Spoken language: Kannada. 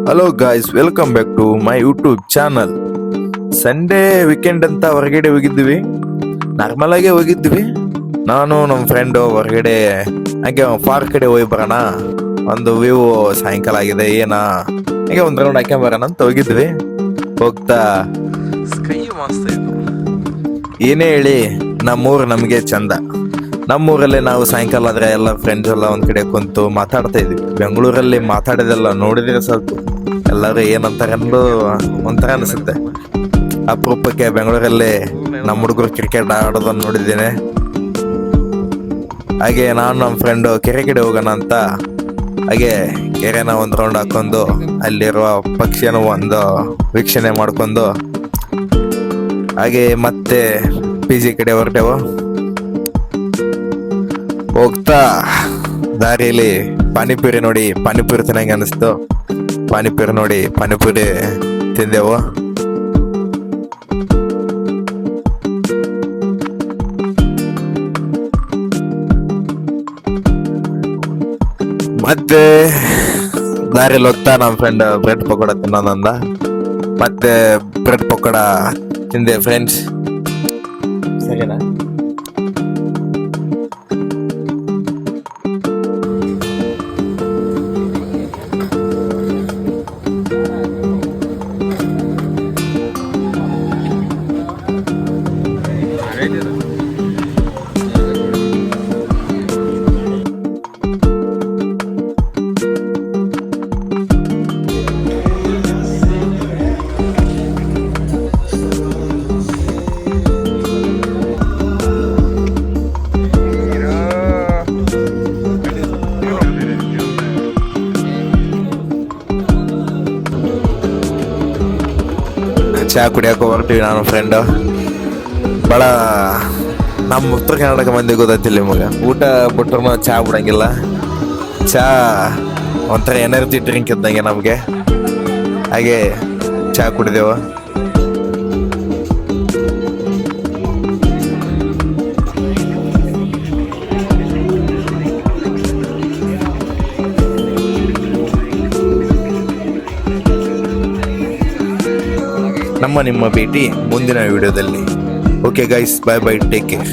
Hello guys, welcome back to my YouTube channel. Sunday weekend ಅಂತ ಹೊರಗಡೆ ಹೋಗಿದ್ವಿ. ನಾರ್ಮಲ್ ಆಗಿ ಹೋಗಿದ್ವಿ. ನಾನು ನಮ್ಮ ಫ್ರೆಂಡ್ ಹೊರಗಡೆ ಹಾಗೆ ಪಾರ್ಕ್ ಕಡೆ ಹೋಗಿ ಬರೋಣ, ಒಂದು ವ್ಯೂ ಸಾಯಂಕಾಲ ಆಗಿದೆ ಏನ ಹಾಗೆ ಒಂದ್ ರೌಂಡ್ ಹಾಕ್ಕೊಂಡ್ ಬರೋಣ ಅಂತ ಹೋಗಿದ್ವಿ. ಹೋಗ್ತಾ ಸ್ಕೈ ಮಸ್ತ್ ಇತ್ತು. ಏನೇ ಹೇಳಿ ನಮ್ಮೂರು ನಮಗೆ ಚಂದ. ನಮ್ಮೂರಲ್ಲಿ ನಾವು ಸಾಯಂಕಾಲ ಆದ್ರೆ ಎಲ್ಲ ಫ್ರೆಂಡ್ಸ್ ಎಲ್ಲ ಒಂದ್ ಕಡೆ ಕುಂತು ಮಾತಾಡ್ತಾ ಇದ್ವಿ. ಬೆಂಗಳೂರಲ್ಲಿ ಮಾತಾಡಿದೆಲ್ಲ ನೋಡಿದ್ರೆ ಸಾಕು ಎಲ್ಲರೂ ಏನಂತಾರೆ ಅನ್ನೋದು ಒಂಥರ ಅನಿಸುತ್ತೆ. ಅಪರೂಪಕ್ಕೆ ಬೆಂಗಳೂರಲ್ಲಿ ನಮ್ಮ ಹುಡುಗರು ಕ್ರಿಕೆಟ್ ಆಡೋದನ್ನ ನೋಡಿದ್ದೇನೆ. ಹಾಗೆ ನಾನು ನಮ್ಮ ಫ್ರೆಂಡು ಕೆರೆ ಕಡೆ ಹೋಗೋಣ ಅಂತ ಹಾಗೆ ಕೆರೆನ ಒಂದು ರೌಂಡ್ ಹಾಕೊಂಡು ಅಲ್ಲಿರುವ ಪಕ್ಷಿಯನ್ನು ಒಂದು ವೀಕ್ಷಣೆ ಮಾಡ್ಕೊಂಡು ಹಾಗೆ ಮತ್ತೆ PG ಕಡೆ ಹೊರಟೆವು. ಹೋಗ್ತಾ ದಾರಿಯಲ್ಲಿ ಪಾನಿಪುರಿ ನೋಡಿ ಪಾನಿಪುರಿ ತಿನ್ನಂಗೆ ಅನಿಸ್ತು. ಪಾನಿಪುರಿ ನೋಡಿ ಪಾನಿಪುರಿ ತಿಂದೆವು. ಮತ್ತೆ ದಾರಿಯಲ್ಲಿ ಹೋಗ್ತಾ ನಮ್ಮ ಫ್ರೆಂಡ್ ಬ್ರೆಡ್ ಪಕೋಡ ತಿನ್ನೋದಂದ ಮತ್ತೆ ಬ್ರೆಡ್ ಪಕೋಡ ತಿಂದೆ ಫ್ರೆಂಡ್ಸ್. ಸರಿನಾ? ಚಹಾ ಕುಡಿಯೋಕೆ ಹೊರಟಿವಿ ನಾನು ಫ್ರೆಂಡು. ಭಾಳ ನಮ್ಮ ಉತ್ತರ ಕರ್ನಾಟಕ ಮಂದಿ ಗೊತ್ತಿಲ್ಲ ನಿಮಗೆ, ಊಟ ಬಿಟ್ರು ಚಹಾ ಬಿಡಂಗಿಲ್ಲ. ಚಹಾ ಒಂಥರ ಎನರ್ಜಿ ಡ್ರಿಂಕ್ ಇದ್ದಂಗೆ ನಮಗೆ. ಹಾಗೆ ಚಹಾ ಕುಡಿದೆವು. ನಿಮ್ಮ ಭೇಟಿ ಮುಂದಿನ ವಿಡಿಯೋದಲ್ಲಿ. Okay guys, bye bye, take care.